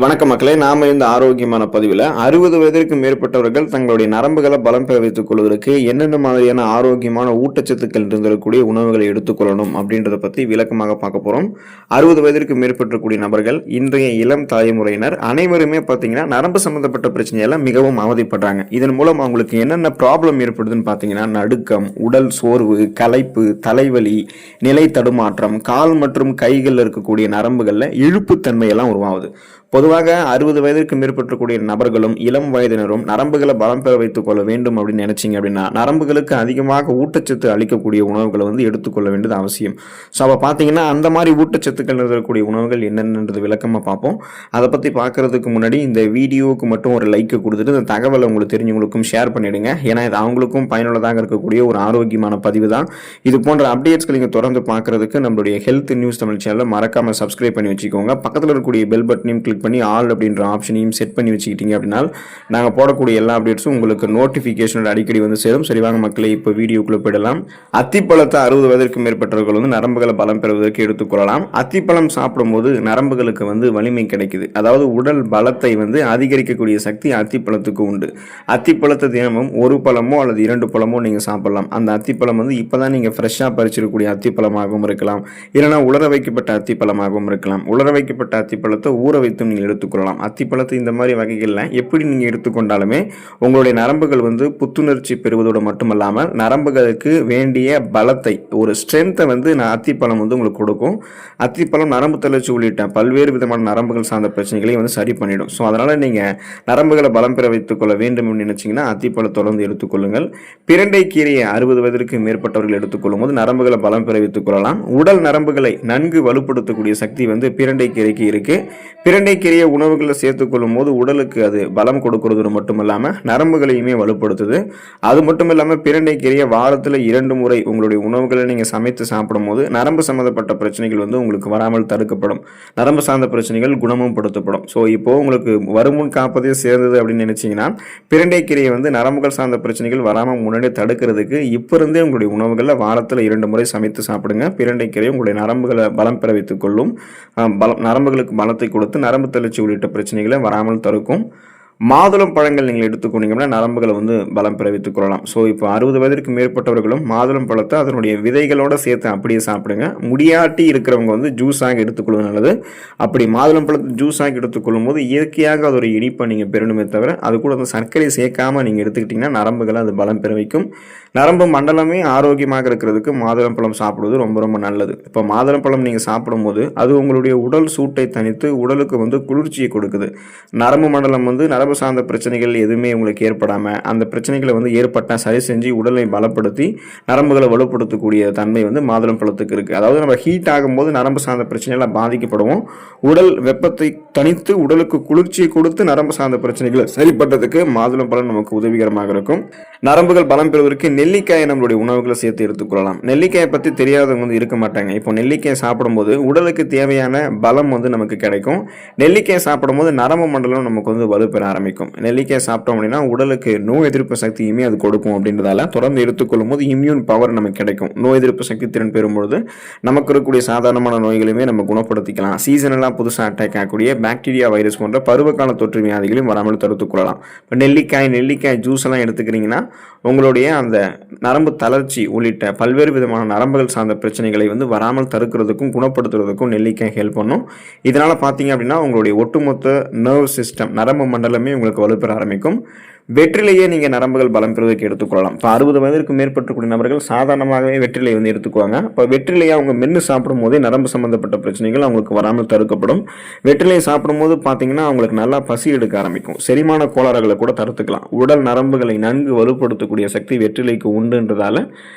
வணக்கம் மக்களே, நாம இந்த ஆரோக்கியமான பதிவில் 60 வயதிற்கு மேற்பட்டவர்கள் தங்களுடைய நரம்புகளை பலம் பெற வைத்துக் கொள்வதற்கு என்னென்ன மாதிரியான ஆரோக்கியமான ஊட்டச்சத்துக்கள் இருந்திருக்கக்கூடிய உணவுகளை எடுத்துக்கொள்ளணும் அப்படின்றத பற்றி விளக்கமாக பார்க்க போகிறோம். 60 வயதிற்கு மேற்பட்டக்கூடிய நபர்கள், இன்றைய இளம் தலைமுறையினர் அனைவருமே பார்த்தீங்கன்னா நரம்பு சம்பந்தப்பட்ட பிரச்சனையெல்லாம் மிகவும் அவதிப்படுறாங்க. இதன் மூலம் அவங்களுக்கு என்னென்ன ப்ராப்ளம் ஏற்படுதுன்னு பார்த்தீங்கன்னா நடுக்கம், உடல் சோர்வு, களைப்பு, தலைவலி, நிலை தடுமாற்றம், கால் மற்றும் கைகளில் இருக்கக்கூடிய நரம்புகளில் இழுப்புத்தன்மையெல்லாம் உருவாகுது. பொதுவாக 60 வயதிற்கு மேற்பட்டக்கூடிய நபர்களும் இளம் வயதினரும் நரம்புகளை பலம் பெற வைத்துக் கொள்ள வேண்டும் அப்படின்னு நினைச்சிங்க அப்படின்னா நரம்புகளுக்கு அதிகமாக ஊட்டச்சத்து அளிக்கக்கூடிய உணவுகளை எடுத்துக்கொள்ள வேண்டியது அவசியம். ஸோ அப்போ பார்த்தீங்கன்னா அந்த மாதிரி ஊட்டச்சத்துக்கள் இருக்கக்கூடிய உணவுகள் என்னென்னது விளக்கமாக பார்ப்போம். அதை பற்றி பார்க்கறதுக்கு முன்னாடி இந்த வீடியோவுக்கு மட்டும் ஒரு லைக்கை கொடுத்துட்டு இந்த தகவலை உங்களுக்கு தெரிஞ்சவங்களுக்கும் ஷேர் பண்ணிடுங்க. ஏன்னா இது அவங்களுக்கும் பயனுள்ளதாக இருக்கக்கூடிய ஒரு ஆரோக்கியமான பதிவு தான். இது போன்ற அப்டேட்ஸ்கள் நீங்கள் தொடர்ந்து பார்க்கறதுக்கு நம்மளுடைய ஹெல்த் நியூஸ் தமிழ் சேனலை மறக்காமல் சப்ஸ்கிரைப் பண்ணி வச்சுக்கோங்க. பக்கத்தில் இருக்கக்கூடிய பெல் பட்டனையும் கிளிக் பண்ணி ஆல் அப்படின்ற ஆப்ஷனையும் செட் பண்ணி வச்சுக்கிட்டீங்க அப்படின்னா நாங்கள் போடக்கூடிய எல்லா அப்டேட்ஸும் உங்களுக்கு நோட்டிஃபிகேஷன் அடிக்கடி சேரும். சரி வாங்க மக்களே, இப்போ வீடியோக்குள்ள போயிடலாம். அத்திப்பழத்தை 60 வயதிற்கு மேற்பட்டவர்கள் நரம்புகளை பலம் பெறுவதற்கு எடுத்துக்கொள்ளலாம். அத்திப்பழம் சாப்பிடும்போது நரம்புகளுக்கு வலிமை கிடைக்குது. அதாவது உடல் பலத்தை அதிகரிக்கக்கூடிய சக்தி அத்திப்பழத்துக்கு உண்டு. அத்திப்பழத்தை தினமும் ஒரு பழமோ அல்லது 2 பழமோ நீங்கள் சாப்பிடலாம். அந்த அத்திப்பழம் இப்போதான் நீங்கள் ஃப்ரெஷ்ஷாக பறிச்சிருக்கக்கூடிய அத்திப்பழமாகவும் இருக்கலாம், இல்லைனா உலர வைக்கப்பட்ட அத்திப்பழமாகவும் இருக்கலாம். உலர வைக்கப்பட்ட அத்திப்பழத்தை ஊற வைத்து நீங்கள் எடுத்துக்கொள்ளலாம். அத்திப்பழத்தை இந்த மாதிரி வகைகளில் எப்படி நீங்கள் எடுத்துக்கொண்டாலுமே உங்களுடைய நரம்புகள் புத்துணர்ச்சி பெறுவதோடு மட்டுமல்லாமல் நரம்புகளுக்கு வேண்டிய பலத்தை, ஒரு ஸ்ட்ரென்த்தை அத்திப்பழம் உங்களுக்கு கொடுக்கும். அத்திப்பழம் நரம்பு தளர்ச்சி உள்ளிட்ட பல்வேறு விதமான நரம்புகள் சார்ந்த பிரச்சனைகளை சரி பண்ணிடும். ஸோ அதனால் நீங்கள் நரம்புகளை பலம் பெற வைத்துக் கொள்ள வேண்டும் என்று நினைச்சீங்கன்னா அத்திப்பழம் தொடர்ந்து எடுத்துக்கொள்ளுங்கள். பிரண்டை கீரையை 60 வயதிற்கு மேற்பட்டவர்கள் எடுத்துக்கொள்ளும் போது நரம்புகளை பலம் பெற வைத்துக் கொள்ளலாம். உடல் நரம்புகளை நன்கு வலுப்படுத்தக்கூடிய சக்தி பிரண்டை கீரைக்கு இருக்கு. பிரண்டை கீரையை உணவுகளில் சேர்த்துக்கொள்ளும் போது உடலுக்கு அது பலம் கொடுக்கறது மட்டுமல்லாமல் நரம்புகளையுமே வலுப்படுத்துது. அது மட்டும் இல்லாமல் பிரண்டை கீரையை வாரத்தில் 2 முறை உங்களுடைய உணவுகளை நீங்கள் சமைத்து சாப்பிடும் போது நரம்பு சம்பந்தப்பட்ட பிரச்சனைகள் உங்களுக்கு வராமல் தடுக்கப்படும். நரம்பு சார்ந்த பிரச்சனைகள் குணமும் படுத்தப்படும். ஸோ இப்போ உங்களுக்கு வருமுன் காப்பதே சேர்ந்தது அப்படின்னு நினைச்சீங்கன்னா பிரண்டை கீரையை நரம்புகள் சார்ந்த பிரச்சனைகள் வராமல் முன்னாடியே தடுக்கிறதுக்கு இப்போ இருந்தே உங்களுடைய உணவுகளில் வாரத்தில் 2 முறை சமைத்து சாப்பிடுங்க. பிரண்டை கீரை உங்களுடைய நரம்புகளை பலம் பெற வைத்துக் கொள்ளும். நரம்புகளுக்கு பலத்தை கொடுத்து நரம்பு தளர்ச்சி உள்ளிட்ட பிரச்சனைகளை வராமல் தடுக்கும். மாதுளம் பழங்கள் நீங்கள் எடுத்துக்கொண்டீங்கன்னா நரம்புகளை பலம் பெற வைத்துக் கொள்ளலாம். ஸோ இப்போ 60 வயதிற்கு மேற்பட்டவர்களும் மாதுளம் பழத்தை அதனுடைய விதைகளோடு சேர்த்து அப்படியே சாப்பிடுங்க. முடியாட்டி இருக்கிறவங்க ஜூஸாக எடுத்துக்கொள்வது நல்லது. அப்படி மாதுளம் பழத்தை ஜூஸாக எடுத்துக்கொள்ளும் போது இயற்கையாக அது ஒரு இனிப்பை நீங்கள் பெறணுமே தவிர அது கூட சர்க்கரை சேர்க்காம நீங்கள் எடுத்துக்கிட்டிங்கன்னா நரம்புகளை அது பலம் பெற வைக்கும். நரம்பு மண்டலமே ஆரோக்கியமாக இருக்கிறதுக்கு மாதுளம் பழம் சாப்பிடுவது ரொம்ப ரொம்ப நல்லது. இப்போ மாதுளம் பழம் நீங்கள் சாப்பிடும்போது அது உங்களுடைய உடல் சூட்டை தணித்து உடலுக்கு குளிர்ச்சியை கொடுக்குது. நரம்பு மண்டலம் நரம்பு சார்ந்த பிரச்சனைகள் எதுவுமே உங்களுக்கு ஏற்படாமல் அந்த பிரச்சனைகளை ஏற்பட்டால் சரி செஞ்சு உடலை பலப்படுத்தி நரம்புகளை வலுப்படுத்தக்கூடிய தன்மை மாதுளம் பழத்துக்கு இருக்குது. அதாவது நம்ம ஹீட் ஆகும்போது நரம்பு சார்ந்த பிரச்சனைகள் பாதிக்கப்படுவோம். உடல் வெப்பத்தை தணித்து உடலுக்கு குளிர்ச்சியை கொடுத்து நரம்பு சார்ந்த பிரச்சனைகளை சரிப்பட்டதுக்கு மாதுளம் பழம் நமக்கு உதவிகரமாக இருக்கும். நரம்புகள் பலம் பெறுவதற்கு நெல்லிக்காயை நம்மளுடைய உணவுகளை சேர்த்து எடுத்துக்கொள்ளலாம். நெல்லிக்காயை பற்றி தெரியாதவங்க இருக்க மாட்டாங்க. இப்போ நெல்லிக்காயை சாப்பிடும்போது உடலுக்கு தேவையான பலம் நமக்கு கிடைக்கும். நெல்லிக்காயை சாப்பிடும்போது நரம்பு மண்டலம் நமக்கு வலுப்பெற ஆரம்பிக்கும். நெல்லிக்காய் சாப்பிட்டோம் அப்படின்னா உடலுக்கு நோய் எதிர்ப்பு சக்தியுமே அது கொடுக்கும். அப்படின்றதால தொடர்ந்து எடுத்துக்கொள்ளும் போது இம்யூன் பவர் நமக்கு கிடைக்கும். நோய் எதிர்ப்பு சக்தி திறன் பெறும்பொழுது நமக்கு இருக்கக்கூடிய சாதாரணமான நோய்களையுமே நம்ம குணப்படுத்திக்கலாம். சீசனெல்லாம் புதுசாக அட்டாக் ஆகக்கூடிய பாக்டீரியா, வைரஸ் போன்ற பருவகால தொற்று வியாதிகளையும் வராமல் தடுத்துக்கொள்ளலாம். இப்போ நெல்லிக்காய் ஜூஸ் எல்லாம் எடுத்துக்கிறீங்கன்னா உங்களுடைய அந்த நரம்பு தளர்ச்சி உள்ளிட்ட பல்வேறு விதமான நரம்புகள் சார்ந்த பிரச்சனைகளை வராமல் தடுக்கிறதுக்கும் குணப்படுத்துறதுக்கும் நெல்லிக்காய் ஹெல்ப் பண்ணும். இதனால பார்த்தீங்க அப்படின்னா உங்களுடைய ஒட்டுமொத்த நர்வ் சிஸ்டம், நரம்பு மண்டலமே உங்களுக்கு வலுப்பெற ஆரம்பிக்கும். வெற்றிலையே நீங்கள் நரம்புகள் பலம் பெறுவதற்கு எடுத்துக்கொள்ளலாம். இப்போ 60 வயதிற்கு மேற்பட்டக்கூடிய நபர்கள் சாதாரணமாகவே வெற்றிலை எடுத்துக்குவாங்க. இப்போ வெற்றிலையை அவங்க மென்று சாப்பிடும் போதே நரம்பு சம்பந்தப்பட்ட பிரச்சனைகள் அவங்களுக்கு வராமல் தடுக்கப்படும். வெற்றிலையை சாப்பிடும் போது பார்த்தீங்கன்னா அவங்களுக்கு நல்லா பசி எடுக்க ஆரம்பிக்கும். செரிமான கோளாறுகளை கூட தடுத்துக்கலாம். உடல் நரம்புகளை நன்கு வலுப்படுத்தக்கூடிய சக்தி வெற்றிலைக்கு உண்டுன்றதால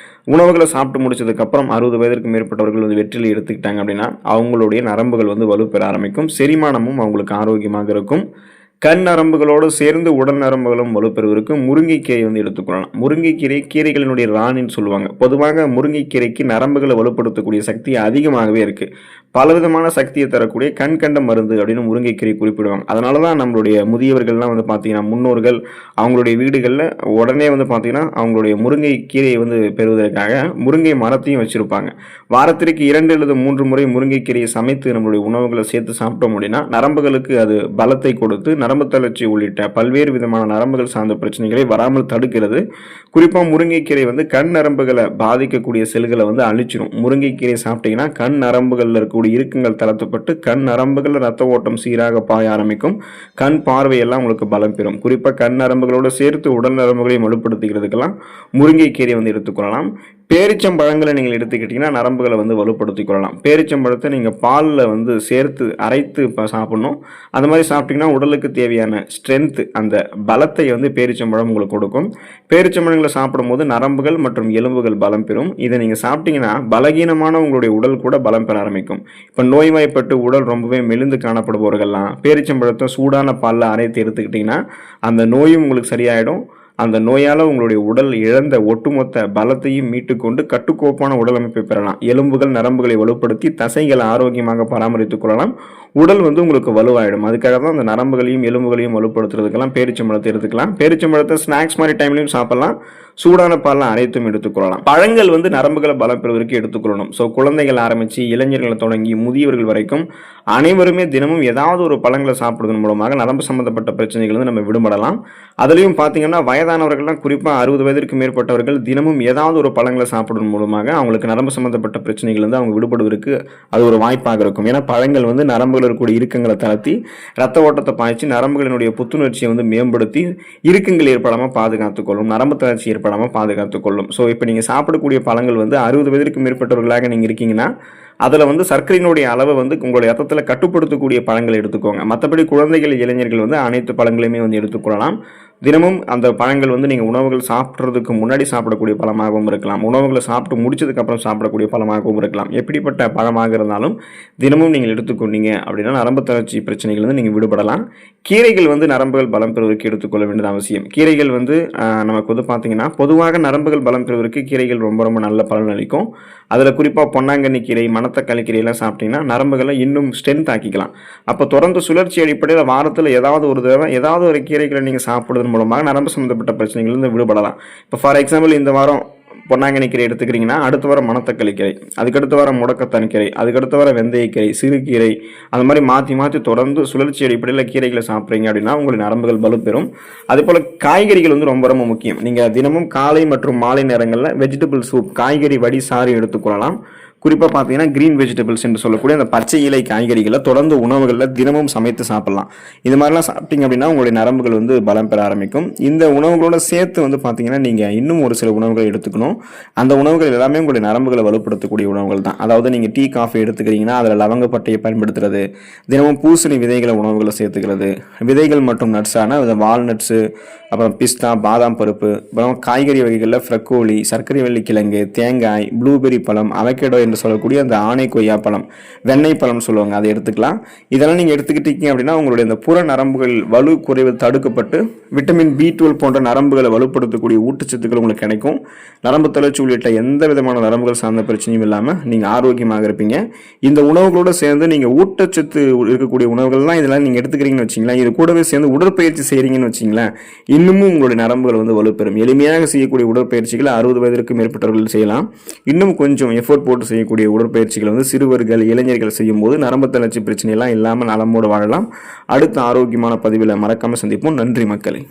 உணவுகளை சாப்பிட்டு முடிச்சதுக்கப்புறம் 60 வயதிற்கு மேற்பட்டவர்கள் வெற்றிலை எடுத்துக்கிட்டாங்க அப்படின்னா அவங்களுடைய நரம்புகள் வலுப்பெற ஆரம்பிக்கும். செரிமானமும் அவங்களுக்கு ஆரோக்கியமாக இருக்கும். கண் நரம்புகளோடு சேர்ந்து உடல் நரம்புகளும் வலுப்பெறுவதற்கு முருங்கைக்கீரை எடுத்துக்கொள்ளலாம். முருங்கைக்கீரை கீரைகளினுடைய ராணின்னு சொல்லுவாங்க. பொதுவாக முருங்கைக்கீரைக்கு நரம்புகளை வலுப்படுத்தக்கூடிய சக்தி அதிகமாகவே இருக்குது. பலவிதமான சக்தியை தரக்கூடிய கண் கண்ட மருந்து அப்படின்னு முருங்கைக்கீரை குறிப்பிடுவாங்க. அதனால தான் நம்மளுடைய முதியவர்கள்லாம் வந்து பார்த்தீங்கன்னா, முன்னோர்கள் அவங்களுடைய வீடுகளில் உடனே வந்து பார்த்தீங்கன்னா, அவங்களுடைய முருங்கை கீரையை வந்து பெறுவதற்காக முருங்கை மரத்தையும் வச்சிருப்பாங்க. வாரத்திற்கு 2 அல்லது 3 முறை முருங்கைக்கீரையை சமைத்து நம்மளுடைய உணவுகளை சேர்த்து சாப்பிட்டோம் அப்படின்னா, நரம்புகளுக்கு அது பலத்தை கொடுத்து, நரம்பு தளர்ச்சி உள்ளிட்ட பல்வேறு விதமான நரம்புகள் சார்ந்த பிரச்சனைகளை வராமல் தடுக்கிறது. குறிப்பாக முருங்கைக்கீரை வந்து கண் நரம்புகளை பாதிக்கக்கூடிய செல்களை வந்து அழிச்சிடும். முருங்கைக்கீரை சாப்பிட்டீங்கன்னா கண் நரம்புகளில் இருக்கக்கூடிய இறுக்கங்கள் தளர்த்தப்பட்டு கண் நரம்புகள் ரத்த ஓட்டம் சீராக பாய ஆரம்பிக்கும். கண் பார்வையெல்லாம் உங்களுக்கு பலம் பெறும். குறிப்பாக கண் நரம்புகளோடு சேர்த்து உடல் நரம்புகளையும் வலுப்படுத்திக்கிறதுக்கெல்லாம் முருங்கைக்கீரை வந்து எடுத்துக்கொள்ளலாம். பேரிச்சம்பழங்களை நீங்கள் எடுத்துக்கிட்டிங்கன்னா நரம்புகளை வந்து வலுப்படுத்திக் கொள்ளலாம். பேரிச்சம்பழத்தை நீங்கள் பாலில் வந்து சேர்த்து அரைத்து சாப்பிடணும். அந்த மாதிரி சாப்பிட்டிங்கன்னா உடலுக்கு தேவையான ஸ்ட்ரென்த்து, அந்த பலத்தை வந்து பேரிச்சம்பழம் உங்களுக்கு கொடுக்கும். பேரிச்சம்பழங்களை சாப்பிடும்போது நரம்புகள் மற்றும் எலும்புகள் பலம் பெறும். இதை நீங்கள் சாப்பிட்டீங்கன்னா பலகீனமான உங்களுடைய உடல் கூட பலம் பெற ஆரம்பிக்கும். இப்போ நோய்வாய்ப்பட்டு உடல் ரொம்பவே மெலிந்து காணப்படுபவர்கள்லாம் பேரிச்சம்பழத்தை சூடான பாலில் அரைத்து எடுத்துக்கிட்டிங்கன்னா அந்த நோயும் உங்களுக்கு சரியாயிடும். அந்த நோயால் உங்களுடைய உடல் இழந்த ஒட்டுமொத்த பலத்தையும் மீட்டுக்கொண்டு கட்டுக்கோப்பான உடல் அமைப்பை பெறலாம். எலும்புகள் நரம்புகளை வலுப்படுத்தி தசைகளை ஆரோக்கியமாக பராமரித்துக் கொள்ளலாம். உடல் வந்து உங்களுக்கு வலுவாயிடும். அதுக்காக தான் அந்த நரம்புகளையும் எலும்புகளையும் வலுப்படுத்துறதுக்கெல்லாம் பேரிச்சம்பழத்தை எடுத்துக்கலாம். பேரிச்சம்பழத்தை ஸ்நாக்ஸ் மாதிரி டைம்லையும் சாப்பிடலாம். சூடான பால்லாம் அரைத்தும் எடுத்துக்கொள்ளலாம். பழங்கள் வந்து நரம்புகளை பலம் பெறுவதற்கு எடுத்துக்கொள்ளணும். ஸோ குழந்தைகள் ஆரம்பித்து இளைஞர்களை தொடங்கி முதியவர்கள் வரைக்கும் அனைவருமே தினமும் ஏதாவது ஒரு பழங்களை சாப்பிடுவதன் மூலமாக நரம்பு சம்பந்தப்பட்ட பிரச்சனைகள் வந்து நம்ம விடுபடலாம். அதுலேயும் பார்த்தீங்கன்னா வயதானவர்கள்லாம் குறிப்பாக 60 வயதிற்கு மேற்பட்டவர்கள் தினமும் ஏதாவது ஒரு பழங்களை சாப்பிடுவதன் மூலமாக அவங்களுக்கு நரம்பு சம்பந்தப்பட்ட பிரச்சனைகள் வந்து அவங்க விடுபடுவதற்கு அது ஒரு வாய்ப்பாக இருக்கும். ஏன்னா பழங்கள் வந்து நரம்புகள் இருக்கக்கூடிய இறுக்கங்களை தளர்த்தி ரத்த ஓட்டத்தை பாய்ச்சி நரம்புகளினுடைய புத்துணர்ச்சியை வந்து மேம்படுத்தி இறுக்கங்கள் ஏற்படாமல் பாதுகாத்துக்கொள்ளும். நரம்பு தளர்ச்சி ஏற்படாமல் பாதுகாத்துக்கொள்ளும். ஸோ இப்போ நீங்கள் சாப்பிடக்கூடிய பழங்கள் வந்து 60 வயதிற்கு மேற்பட்டவர்களாக நீங்கள் இருக்கீங்கன்னா அதில் வந்து சர்க்கரையினுடைய அளவை வந்து உங்களுடைய ரத்தத்தில் கட்டுப்படுத்தக்கூடிய பழங்களை எடுத்துக்கோங்க. மற்றபடி குழந்தைகள் இளைஞர்கள் வந்து அனைத்து பழங்களையுமே வந்து எடுத்துக்கொள்ளலாம். தினமும் அந்த பழங்கள் வந்து நீங்கள் உணவுகள் சாப்பிட்றதுக்கு முன்னாடி சாப்பிடக்கூடிய பழமாகவும் இருக்கலாம். உணவுகளை சாப்பிட்டு முடிச்சதுக்கப்புறம் சாப்பிடக்கூடிய பழமாகவும் இருக்கலாம். எப்படிப்பட்ட பழமாக இருந்தாலும் தினமும் நீங்கள் எடுத்துக்கொண்டீங்க அப்படின்னா நரம்பு தளர்ச்சி பிரச்சனைகள் வந்து நீங்கள் விடுபடலாம். கீரைகள் வந்து நரம்புகள் பலம் பெறுவதற்கு எடுத்துக்கொள்ள வேண்டியது அவசியம். கீரைகள் வந்து நமக்கு வந்து பார்த்தீங்கன்னா பொதுவாக நரம்புகள் பலம் பெறுவதற்கு கீரைகள் ரொம்ப ரொம்ப நல்ல பலன் அளிக்கும். அதில் குறிப்பாக பொன்னாங்கண்ணி கீரை, மணத்தக்காளி கீரையெல்லாம் சாப்பிட்டீங்கன்னா நரம்புகளை இன்னும் ஸ்ட்ரென்த் ஆக்கிக்கலாம். அப்போ தொடர்ந்து சுழற்சி அடிப்படையில் வாரத்தில் ஏதாவது ஒரு தடவை ஏதாவது ஒரு கீரைகளை நீங்கள் சாப்பிடுவதன் மூலமாக நரம்பு சம்பந்தப்பட்ட பிரச்சனைகள் வந்து விடுபடலாம். இப்போ ஃபார் எக்ஸாம்பிள் இந்த வாரம் பொன்னாங்கண்ணி கீரை எடுத்துக்கிறீங்கன்னா அடுத்த வாரம் மணத்தக்காளி கீரை, அதுக்கடுத்த வாரம் முடக்கத்தான் கீரை, அதுக்கடுத்த வாரம் வெந்தயக்கீரை, சிறுகீரை, அந்த மாதிரி மாற்றி மாற்றி தொடர்ந்து சுழற்சி அடிப்படையில் கீரைகளை சாப்பிட்றீங்க அப்படின்னா உங்களுக்கு நரம்புகள் வலுப்பெறும். அதே போல் காய்கறிகள் வந்து ரொம்ப ரொம்ப முக்கியம். நீங்கள் தினமும் காலை மற்றும் மாலை நேரங்களில் வெஜிடபிள் சூப், காய்கறி வடி சாறு எடுத்துக்கொள்ளலாம். குறிப்பாக பார்த்தீங்கன்னா கிரீன் வெஜிடபிள்ஸ் என்று சொல்லக்கூடிய அந்த பச்சை இலை காய்கறிகளை தொடர்ந்து உணவுகளில் தினமும் சமைத்து சாப்பிடலாம். இது மாதிரிலாம் சாப்பிட்டீங்க அப்படின்னா உங்களுடைய நரம்புகள் வந்து பலம் பெற ஆரம்பிக்கும். இந்த உணவுகளோட சேர்த்து வந்து பார்த்தீங்கன்னா நீங்கள் இன்னும் ஒரு சில உணவுகளை எடுத்துக்கணும். அந்த உணவுகள் எல்லாமே உங்களுடைய நரம்புகளை வலுப்படுத்தக்கூடிய உணவுகள் தான். அதாவது நீங்கள் டீ காஃபி எடுத்துக்கிறீங்கன்னா அதில் லவங்கப்பட்டையை பயன்படுத்துறது, தினமும் பூசணி விதைகளை உணவுகளை சேர்த்துக்கிறது, விதைகள் மற்றும் நட்ஸான வால்நட்ஸு, அப்புறம் பிஸ்தா, பாதாம் பருப்பு, அப்புறம் காய்கறி வகைகளில் ஃப்ரக்கோலி, சர்க்கரை வள்ளி கிழங்கு, தேங்காய், ப்ளூபெரி பழம், அவகேடோ என்று சொல்லக்கூடிய அந்த ஆணை கொய்யா பழம், வெண்ணெய் பழம் சொல்லுவாங்க, அதை எடுத்துக்கலாம். இதெல்லாம் நீங்கள் எடுத்துக்கிட்டீங்க அப்படின்னா உங்களுடைய இந்த புற நரம்புகள் வலு குறைவு தடுக்கப்பட்டு விட்டமின் B12 போன்ற நரம்புகளை வலுப்படுத்தக்கூடிய ஊட்டச்சத்துக்கள் உங்களுக்கு கிடைக்கும். நரம்பு தளர்ச்சி உள்ளிட்ட எந்த விதமான நரம்புகள் சார்ந்த பிரச்சனையும் இல்லாமல் நீங்கள் ஆரோக்கியமாக இருப்பீங்க. இந்த உணவுகளோடு சேர்ந்து நீங்கள் ஊட்டச்சத்து இருக்கக்கூடிய உணவுகள்லாம் இதெல்லாம் நீங்கள் எடுத்துக்கிறீங்கன்னு வச்சிங்களேன், இது கூடவே சேர்ந்து உடற்பயிற்சி செய்கிறீங்கன்னு வச்சிங்களேன், இன்னமும் உங்களுடைய நரம்புகள் வந்து வலுப்பெறும். எளிமையாக செய்யக்கூடிய உடற்பயிற்சிகளை 60 வயதிற்கு மேற்பட்டவர்கள் செய்யலாம். இன்னும் கொஞ்சம் எஃபோர்ட் போட்டு செய்யக்கூடிய உடற்பயிற்சிகள் வந்து சிறுவர்கள், இளைஞர்கள் செய்யும் போது நரம்பு தளர்ச்சி பிரச்சனை எல்லாம் இல்லாமல் நலமோடு வாழலாம். அடுத்த ஆரோக்கியமான பதிவில் மறக்காம சந்திப்போம். நன்றி மக்களே.